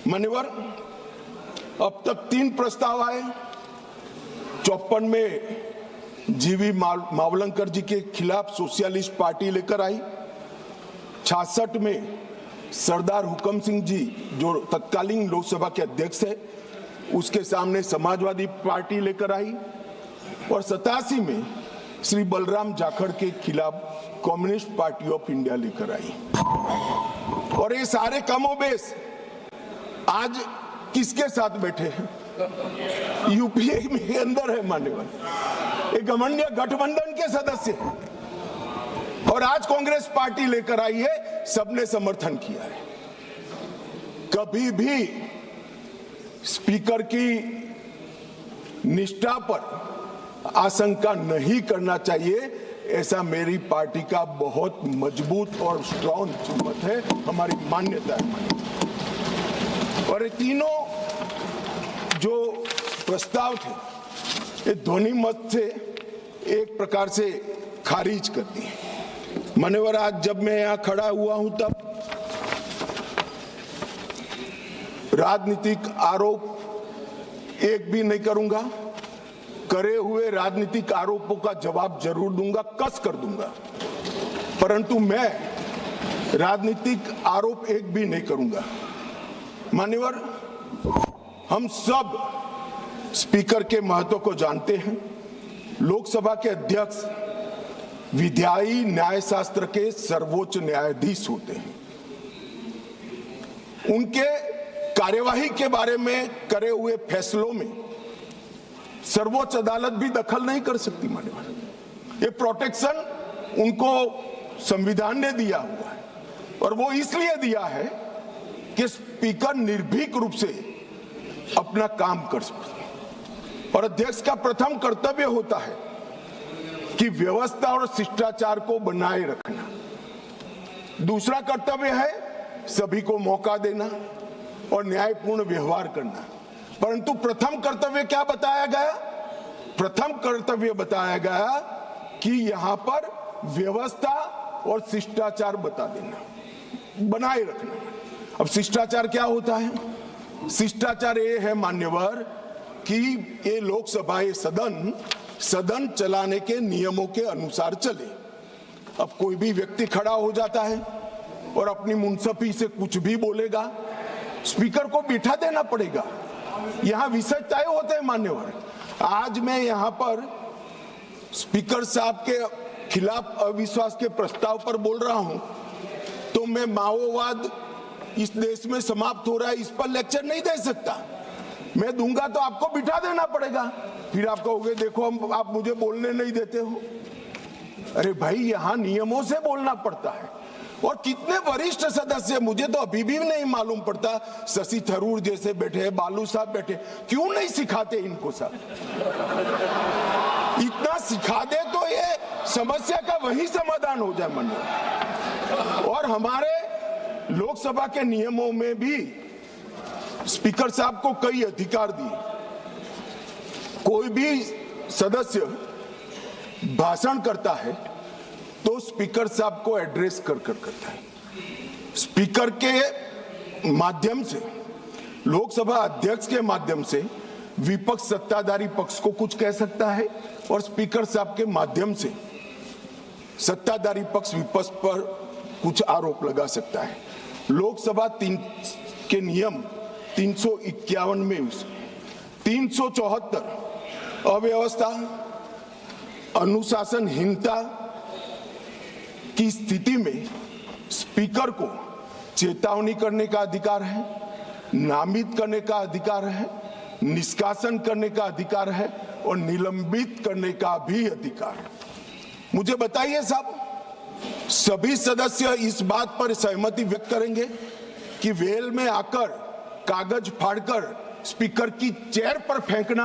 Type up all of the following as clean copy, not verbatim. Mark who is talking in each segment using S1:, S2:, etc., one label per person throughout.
S1: मान्यवर, अब तक 3 प्रस्ताव आए। 54 में जीवी मावलंकर जी के खिलाफ सोशलिस्ट पार्टी लेकर आई। 66 में सरदार हुकम सिंह जी जो तत्कालीन लोकसभा के अध्यक्ष है उसके सामने समाजवादी पार्टी लेकर आई और 87 में श्री बलराम जाखड़ के खिलाफ कम्युनिस्ट पार्टी ऑफ इंडिया लेकर आई। और ये सारे कमोबेश आज किसके साथ बैठे हैं? यूपीए में अंदर है मान्यवर, एक गठबंधन गठबंधन के सदस्य हैं और आज कांग्रेस पार्टी लेकर आई है, सबने समर्थन किया है। कभी भी स्पीकर की निष्ठा पर आशंका नहीं करना चाहिए, ऐसा मेरी पार्टी का बहुत मजबूत और स्ट्रॉन्ग मत है, हमारी मान्यता है। और ये तीनों जो प्रस्ताव थे ये ध्वनि मत से एक प्रकार से खारिज कर दिए। मान्यवर, आज जब मैं यहाँ खड़ा हुआ हूं तब राजनीतिक आरोप एक भी नहीं करूंगा, करे हुए राजनीतिक आरोपों का जवाब जरूर दूंगा, कस कर दूंगा, परंतु मैं राजनीतिक आरोप एक भी नहीं करूंगा। मान्यवर, हम सब स्पीकर के महत्व को जानते हैं। लोकसभा के अध्यक्ष विधायी न्यायशास्त्र के सर्वोच्च न्यायाधीश होते हैं। उनके कार्यवाही के बारे में करे हुए फैसलों में सर्वोच्च अदालत भी दखल नहीं कर सकती। मान्यवर, ये प्रोटेक्शन उनको संविधान ने दिया हुआ है और वो इसलिए दिया है कि स्पीकर निर्भीक रूप से अपना काम कर सके और अध्यक्ष का प्रथम कर्तव्य होता है कि व्यवस्था और शिष्टाचार को बनाए रखना। दूसरा कर्तव्य है सभी को मौका देना और न्यायपूर्ण व्यवहार करना। परंतु प्रथम कर्तव्य क्या बताया गया? प्रथम कर्तव्य बताया गया कि यहां पर व्यवस्था और शिष्टाचार बता देना, बनाए रखना। अब शिष्टाचार क्या होता है? शिष्टाचार ये है मान्यवर कि ये लोकसभा, ये सदन चलाने के नियमों के अनुसार चले। अब कोई भी व्यक्ति खड़ा हो जाता है और अपनी मुंसफी से कुछ भी बोलेगा, स्पीकर को बिठा देना पड़ेगा। यहां विषय तय होते हैं मान्यवर। आज मैं यहां पर स्पीकर साहब के खिलाफ अविश्वास के प्रस्ताव पर बोल रहा हूं तो मैं माओवाद इस देश में समाप्त हो रहा है इस पर लेक्चर नहीं दे सकता। मैं दूंगा तो आपको बिठा देना पड़ेगा, फिर आप कहोगे देखो आप मुझे बोलने नहीं देते हो। अरे भाई, यहां नियमों से बोलना पड़ता है। और कितने वरिष्ठ सदस्य, मुझे तो अभी भी नहीं मालूम पड़ता, शशि थरूर जैसे बैठे, बालू साहब बैठे, क्यों नहीं सिखाते इनको सब? इतना सिखा दे तो ये समस्या का वही समाधान हो जाए मन में। और हमारे लोकसभा के नियमों में भी स्पीकर साहब को कई अधिकार दिए। कोई भी सदस्य भाषण करता है तो स्पीकर साहब को एड्रेस कर करता है। स्पीकर के माध्यम से, लोकसभा अध्यक्ष के माध्यम से विपक्ष सत्ताधारी पक्ष को कुछ कह सकता है और स्पीकर साहब के माध्यम से सत्ताधारी पक्ष विपक्ष पर कुछ आरोप लगा सकता है। लोकसभा के नियम 351 में 374 अव्यवस्था, अनुशासनहीनता की स्थिति में स्पीकर को चेतावनी करने का अधिकार है, नामित करने का अधिकार है, निष्कासन करने का अधिकार है और निलंबित करने का भी अधिकार है। मुझे बताइए साहब, सभी सदस्य इस बात पर सहमति व्यक्त करेंगे कि वेल में आकर कागज फाड़कर स्पीकर की चेयर पर फेंकना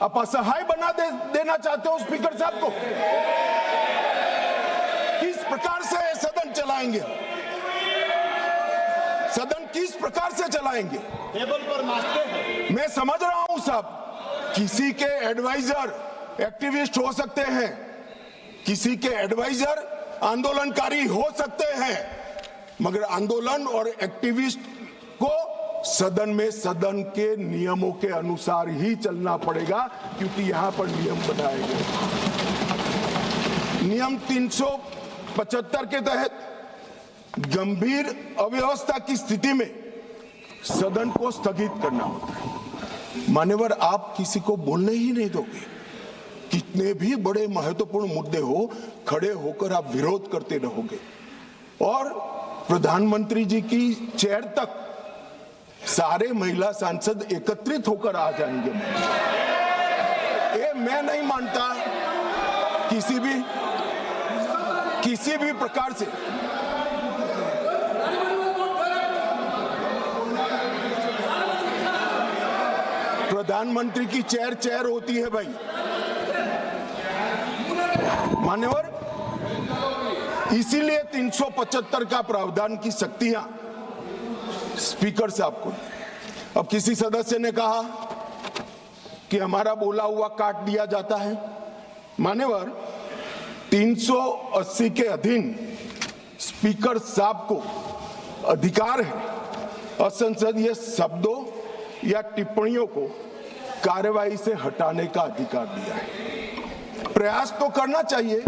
S1: आप असहाय बना देना चाहते हो स्पीकर साहब को? किस प्रकार से सदन चलाएंगे? सदन किस प्रकार से चलाएंगे?
S2: टेबल पर नाचते हैं।
S1: मैं समझ रहा हूं साहब, किसी के एडवाइजर एक्टिविस्ट हो सकते हैं, किसी के एडवाइजर आंदोलनकारी हो सकते हैं, मगर आंदोलन और एक्टिविस्ट को सदन में सदन के नियमों के अनुसार ही चलना पड़ेगा, क्योंकि यहां पर नियम बनाए गए। नियम 375 के तहत गंभीर अव्यवस्था की स्थिति में सदन को स्थगित करना होता है। मान्यवर, आप किसी को बोलने ही नहीं दोगे। कितने भी बड़े महत्वपूर्ण मुद्दे हो, खड़े होकर आप विरोध करते रहोगे और प्रधानमंत्री जी की चेयर तक सारे महिला सांसद एकत्रित होकर आ जाएंगे। ये मैं नहीं मानता किसी भी प्रकार से प्रधानमंत्री की चेयर होती है भाई। मान्यवर, इसीलिए 375 का प्रावधान की शक्तियां स्पीकर साहब को। अब किसी सदस्य ने कहा कि हमारा बोला हुआ काट दिया जाता है। मान्यवर, 380 के अधीन स्पीकर साहब को अधिकार है असंसदीय शब्दों या टिप्पणियों को कार्यवाही से हटाने का अधिकार दिया है। प्रयास तो करना चाहिए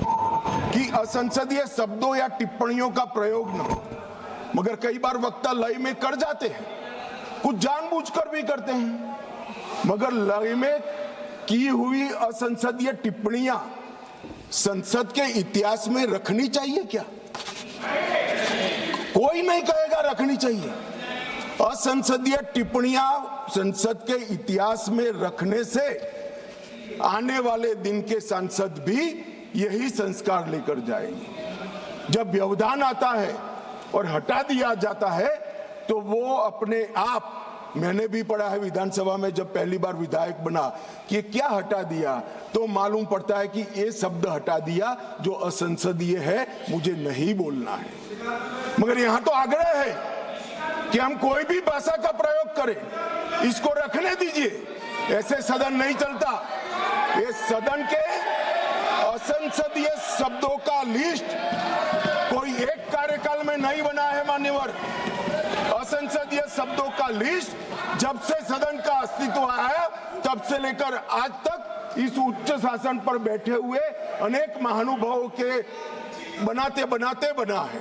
S1: कि असंसदीय शब्दों या टिप्पणियों का प्रयोग न हो, मगर कई बार वक्ता लय में कर जाते हैं, कुछ जानबूझकर भी करते हैं। मगर लय में की हुई असंसदीय टिप्पणियां संसद के इतिहास में रखनी चाहिए क्या? कोई नहीं कहेगा रखनी चाहिए। असंसदीय टिप्पणियां संसद के इतिहास में रखने से आने वाले दिन के सांसद भी यही संस्कार लेकर जाएंगे। जब व्यवधान आता है और हटा दिया जाता है तो वो अपने आप, मैंने भी पढ़ा है विधानसभा में जब पहली बार विधायक बना कि ये क्या हटा दिया, तो मालूम पड़ता है कि ये शब्द हटा दिया जो असंसदीय है, मुझे नहीं बोलना है। मगर यहां तो आग्रह है कि हम कोई भी भाषा का प्रयोग करें, इसको रखने दीजिए। ऐसे सदन नहीं चलता। ये सदन के असंसदीय शब्दों का लिस्ट कोई एक कार्यकाल में नहीं बना है। मान्यवर, असंसदीय शब्दों का लिस्ट जब से सदन का अस्तित्व आया तब से लेकर आज तक इस उच्च शासन पर बैठे हुए अनेक महानुभावों के बनाते बनाते बना है।